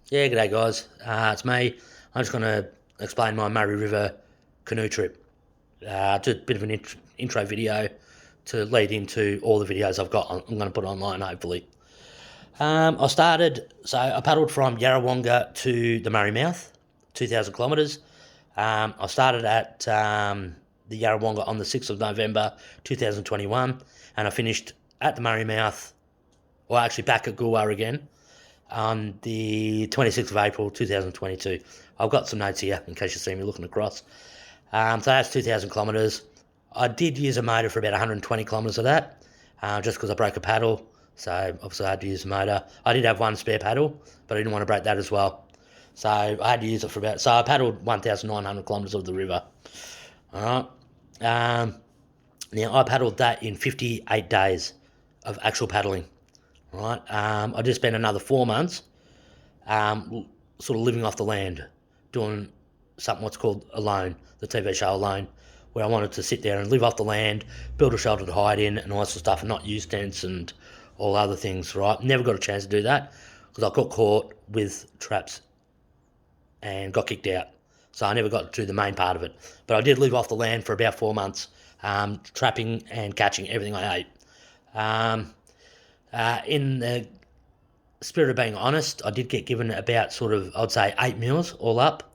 Yeah, g'day guys. It's me. I'm just going to explain my Murray River canoe trip. Just a bit of an intro video to lead into all the videos I've got. I'm going to put online hopefully. I paddled from Yarrawonga to the Murray Mouth, 2,000 kilometres. I started at the Yarrawonga on the 6th of November 2021, and I finished at the Murray Mouth, or actually back at Goolwa again, on the 26th of April 2022. I've got some notes here in case you see me looking across. So that's 2,000 kilometres. I did use a motor for about 120 kilometres of that, just because I broke a paddle. So obviously I had to use a motor. I did have one spare paddle, but I didn't want to break that as well. So I had to use it for about. So I paddled 1,900 kilometres of the river. All right. Now I paddled that in 58 days of actual paddling. Right. I just spent another 4 months sort of living off the land, doing something what's called Alone, the TV show Alone, where I wanted to sit there and live off the land, build a shelter to hide in, and all that sort of stuff, and not use tents and all other things. Right, never got a chance to do that because I got caught with traps and got kicked out. So I never got to do the main part of it. But I did live off the land for about 4 months, trapping and catching everything I ate. In the spirit of being honest, I did get given about sort of, I'd say, 8 meals all up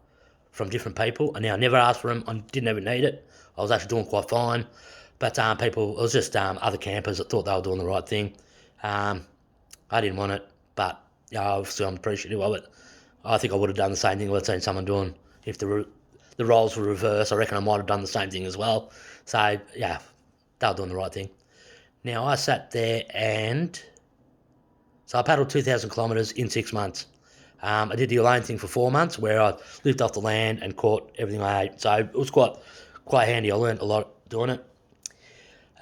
from different people. And now I never asked for them. I didn't ever need it. I was actually doing quite fine. But people, it was just other campers that thought they were doing the right thing. I didn't want it, but yeah, obviously I'm appreciative of it. I think I would have done the same thing I'd seen someone doing. If the roles were reversed, I reckon I might have done the same thing as well. So yeah, they were doing the right thing. Now I sat there and so I paddled 2,000 kilometres in 6 months. I did the Alone thing for 4 months, where I lived off the land and caught everything I ate. So it was quite handy. I learned a lot doing it.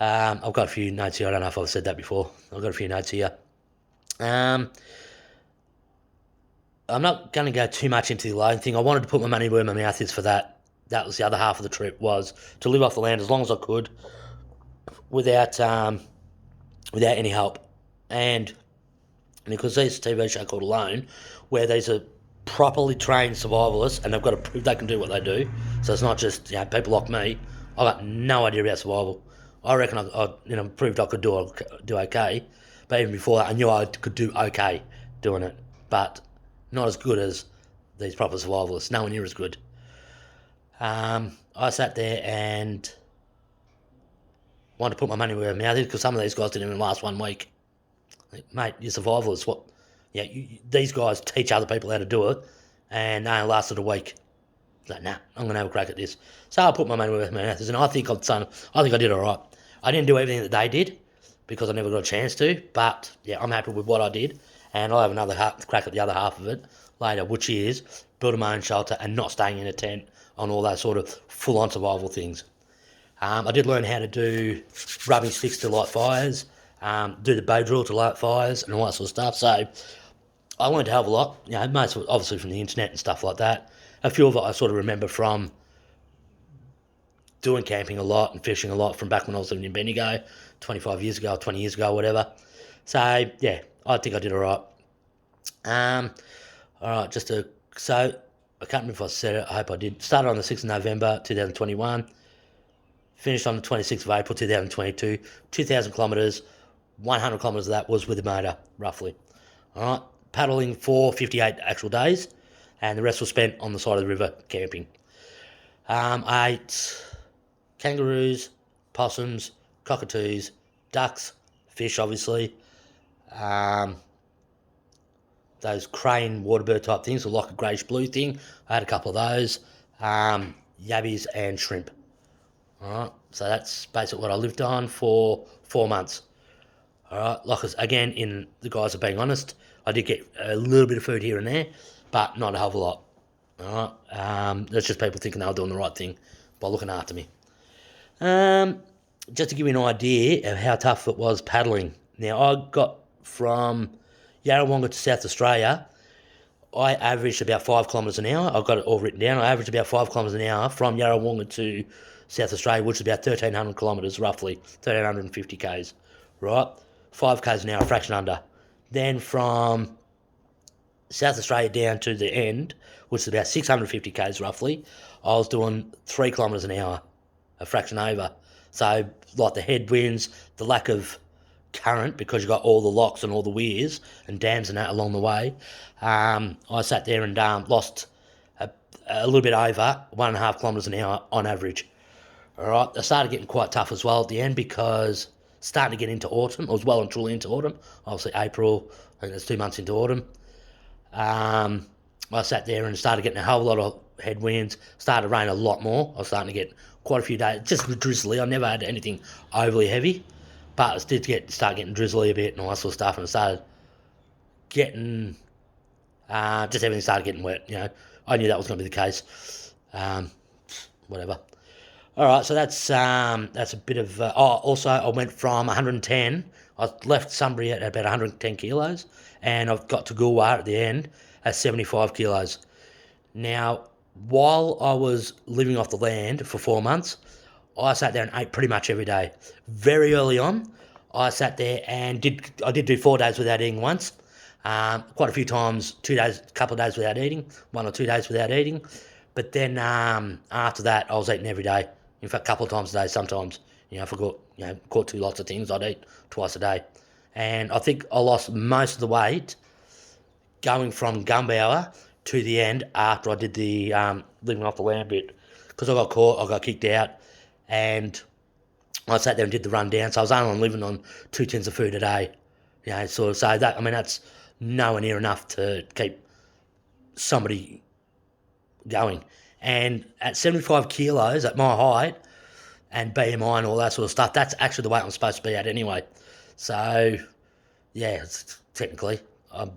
I've got a few notes here. I don't know if I've said that before. I've got a few notes here. Um, I'm not going to go too much into the Alone thing. I wanted to put my money where my mouth is for that. That was the other half of the trip, was to live off the land as long as I could, without any help. And because there's a TV show called Alone, where there's a properly trained survivalists and they've got to prove they can do what they do. So it's not just people like me. I got no idea about survival. I reckon I proved I could do okay, but even before that, I knew I could do okay doing it, but not as good as these proper survivalists. Nowhere near as good. I sat there and wanted to put my money where my mouth is because some of these guys didn't even last 1 week. Mate, your survivalists, what? Yeah, these guys teach other people how to do it, and they only lasted a week. Like, nah, I'm gonna have a crack at this. So I put my money where my mouth is, and I think I did all right. I didn't do everything that they did because I never got a chance to, but yeah, I'm happy with what I did, and I'll have another crack at the other half of it later, which is building my own shelter and not staying in a tent on all those sort of full-on survival things. I did learn how to do rubbing sticks to light fires, do the bow drill to light fires, and all that sort of stuff. So I learned a hell of a lot. Most of it obviously from the internet and stuff like that. A few of it I sort of remember from doing camping a lot and fishing a lot from back when I was living in Bendigo, 25 years ago, 20 years ago, whatever. So yeah, I think I did all right. All right, so I can't remember if I said it. I hope I did. Started on the 6th of November 2021. Finished on the 26th of April 2022. 2,000 kilometres. 100 kilometres of that was with a motor, roughly. All right, paddling for 58 actual days, and the rest was spent on the side of the river camping. I ate kangaroos, possums, cockatoos, ducks, fish, obviously. Those crane waterbird type things, or like a greyish blue thing. I had a couple of those. Yabbies and shrimp. All right, so that's basically what I lived on for 4 months. All right, like again, in the guise of being honest, I did get a little bit of food here and there, but not a hell of a lot. All right, that's just people thinking they were doing the right thing by looking after me. Just to give you an idea of how tough it was paddling. Now, I got from Yarrawonga to South Australia. I averaged about 5 kilometres an hour. I've got it all written down. I averaged about 5 kilometres an hour from Yarrawonga to South Australia, which is about 1,300 kilometres roughly, 1,350 k's, right? 5 k's an hour, a fraction under. Then from South Australia down to the end, which is about 650 k's roughly, I was doing 3 kilometres an hour, a fraction over. So, like the headwinds, the lack of current because you got all the locks and all the weirs and dams and that along the way, I sat there and lost a little bit over 1.5 kilometres an hour on average. All right, it started getting quite tough as well at the end because starting to get into autumn. I was well and truly into autumn. Obviously, April, I think that's 2 months into autumn. I sat there and started getting a whole lot of headwinds. Started to rain a lot more. I was starting to get quite a few days, just drizzly. I never had anything overly heavy, but it did start getting drizzly a bit and all that sort of stuff. And it started getting, just everything started getting wet. You know, I knew that was going to be the case. Whatever. All right, so that's a bit of. Also, I went from 110. I left Sunbury at about 110 kilos, and I've got to Goolwa at the end at 75 kilos. Now, while I was living off the land for 4 months, I sat there and ate pretty much every day. Very early on, I sat there and did do 4 days without eating once. Quite a few times, 2 days, a couple of days without eating, 1 or 2 days without eating. But then after that, I was eating every day. In fact, a couple of times a day sometimes. You know, if I caught 2 lots of things, I'd eat twice a day. And I think I lost most of the weight going from Gumbower to the end after I did the living off the land bit. Because I got caught, I got kicked out, and I sat there and did the rundown. So I was only living on 2 tins of food a day. You know, sort of. So that, I mean, that's nowhere near enough to keep somebody going. And at 75 kilos, at my height, and BMI and all that sort of stuff, that's actually the weight I'm supposed to be at anyway. So, yeah, technically, I'm a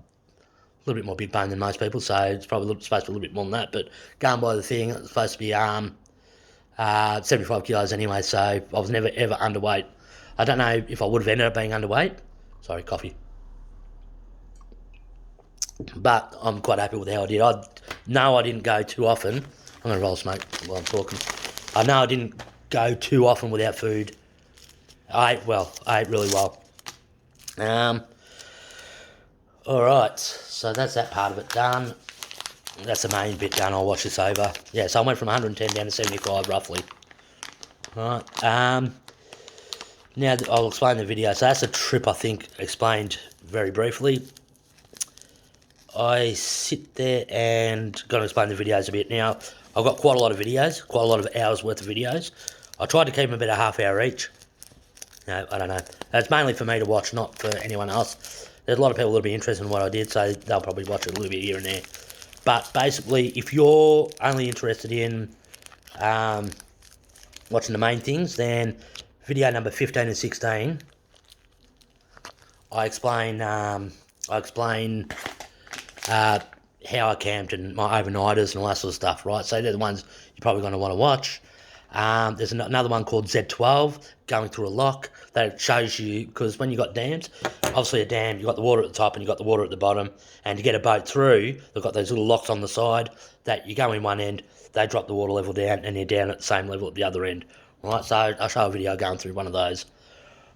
little bit more big bone than most people, so it's probably supposed to be a little bit more than that. But going by the thing, it's supposed to be 75 kilos anyway, so I was never, ever underweight. I don't know if I would have ended up being underweight. Sorry, coffee. But I'm quite happy with how I did. I know I didn't go too often. I'm going to roll smoke while I'm talking. I know I didn't go too often without food. I ate really well. Alright, so that's that part of it done. That's the main bit done. I'll watch this over. Yeah, so I went from 110 down to 75 roughly. Alright, now I'll explain the video. So that's a trip, I think, explained very briefly. I sit there and going to explain the videos a bit. Now, I've got quite a lot of videos, quite a lot of hours worth of videos. I tried to keep them about a half hour each. No, I don't know. It's mainly for me to watch, not for anyone else. There's a lot of people that'll be interested in what I did, so they'll probably watch it a little bit here and there. But basically, if you're only interested in watching the main things, then video number 15 and 16, I explain how I camped and my overnighters and all that sort of stuff, right? So they're the ones you're probably going to want to watch. There's another one called Z12, going through a lock, that shows you, because when you got dams, obviously a dam, you got the water at the top and you got the water at the bottom, and to get a boat through, they've got those little locks on the side that you go in one end, they drop the water level down, and you're down at the same level at the other end. Right, so I'll show a video going through one of those.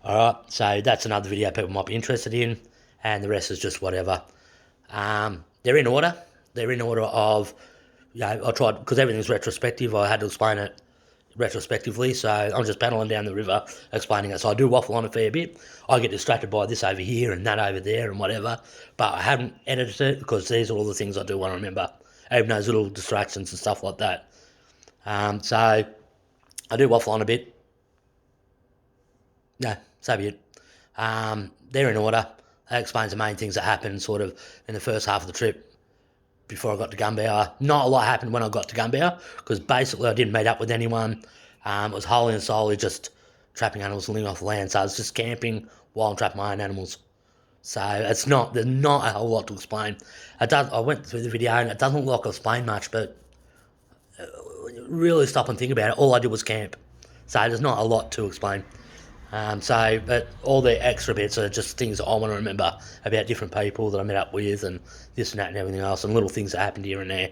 Alright, so that's another video people might be interested in, and the rest is just whatever. They're in order. They're in order of, you know, I tried, because everything's retrospective, I had to explain it retrospectively, so I'm just paddling down the river explaining it. So I do waffle on a fair bit. I get distracted by this over here and that over there and whatever, but I haven't edited it because these are all the things I do want to remember, even those little distractions and stuff like that. So I do waffle on a bit. No, so be it. They're in order. That explains the main things that happened sort of in the first half of the trip before I got to Gumbower. Not a lot happened when I got to Gumbower, because basically I didn't meet up with anyone. It was wholly and solely just trapping animals and living off the land. So I was just camping while I'm trapping my own animals. So there's not a whole lot to explain. I went through the video and it doesn't look like I explained much, but really stop and think about it. All I did was camp. So there's not a lot to explain. But all the extra bits are just things that I want to remember about different people that I met up with and this and that and everything else, and little things that happened here and there.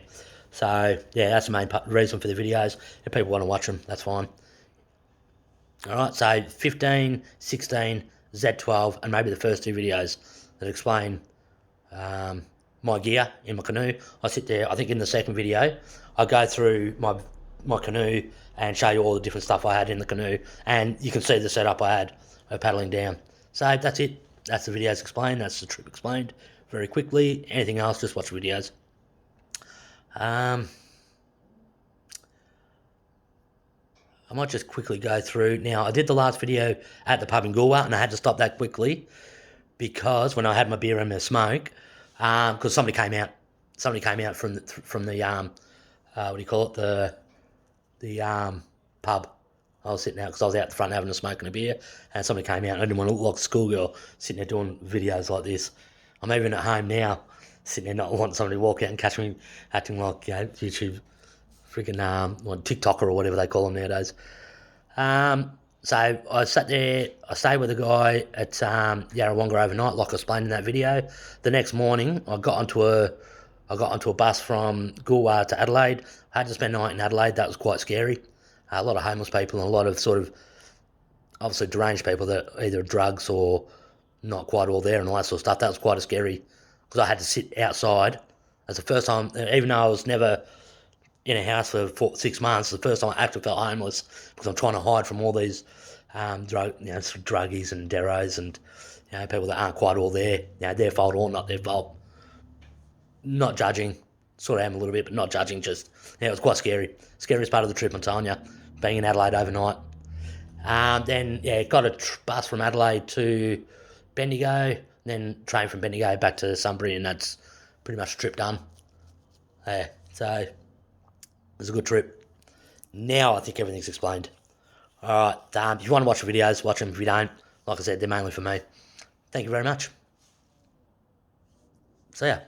So, yeah, that's the main reason for the videos. If people want to watch them, that's fine. Alright, so 15, 16, Z12, and maybe the first 2 videos that explain my gear in my canoe. I sit there, I think in the second video, I go through my canoe and show you all the different stuff I had in the canoe, and you can see the setup I had paddling down. So that's it. That's the videos explained. That's the trip explained very quickly. Anything else, just watch the videos. I might just quickly go through. Now, I did the last video at the pub in Goolwa, and I had to stop that quickly because when I had my beer and my smoke, because somebody came out from the what do you call it, the pub. I was sitting out because I was out the front having a smoke and a beer, and somebody came out, and I didn't want to look like a schoolgirl sitting there doing videos like this. I'm even at home now, sitting there not wanting somebody to walk out and catch me acting like, YouTube freaking TikToker or whatever they call them nowadays. So I sat there, I stayed with a guy at Yarrawonga overnight, like I explained in that video. The next morning, I got onto a bus from Goolwa to Adelaide. I had to spend the night in Adelaide. That was quite scary. A lot of homeless people and a lot of sort of obviously deranged people that either drugs or not quite all there and all that sort of stuff. That was quite scary because I had to sit outside. That's the first time, even though I was never in a house for 6 months, the first time I actually felt homeless because I'm trying to hide from all these druggies and deros and people that aren't quite all there. Their fault or not their fault. Not judging, sort of am a little bit, but not judging. Just it was quite scary. Scariest part of the trip, I'm telling you, being in Adelaide overnight. Then got a bus from Adelaide to Bendigo, then train from Bendigo back to Sunbury, and that's pretty much the trip done. So it was a good trip. Now I think everything's explained. Alright, if you want to watch the videos, watch them. If you don't, like I said, they're mainly for me. Thank you very much. See ya.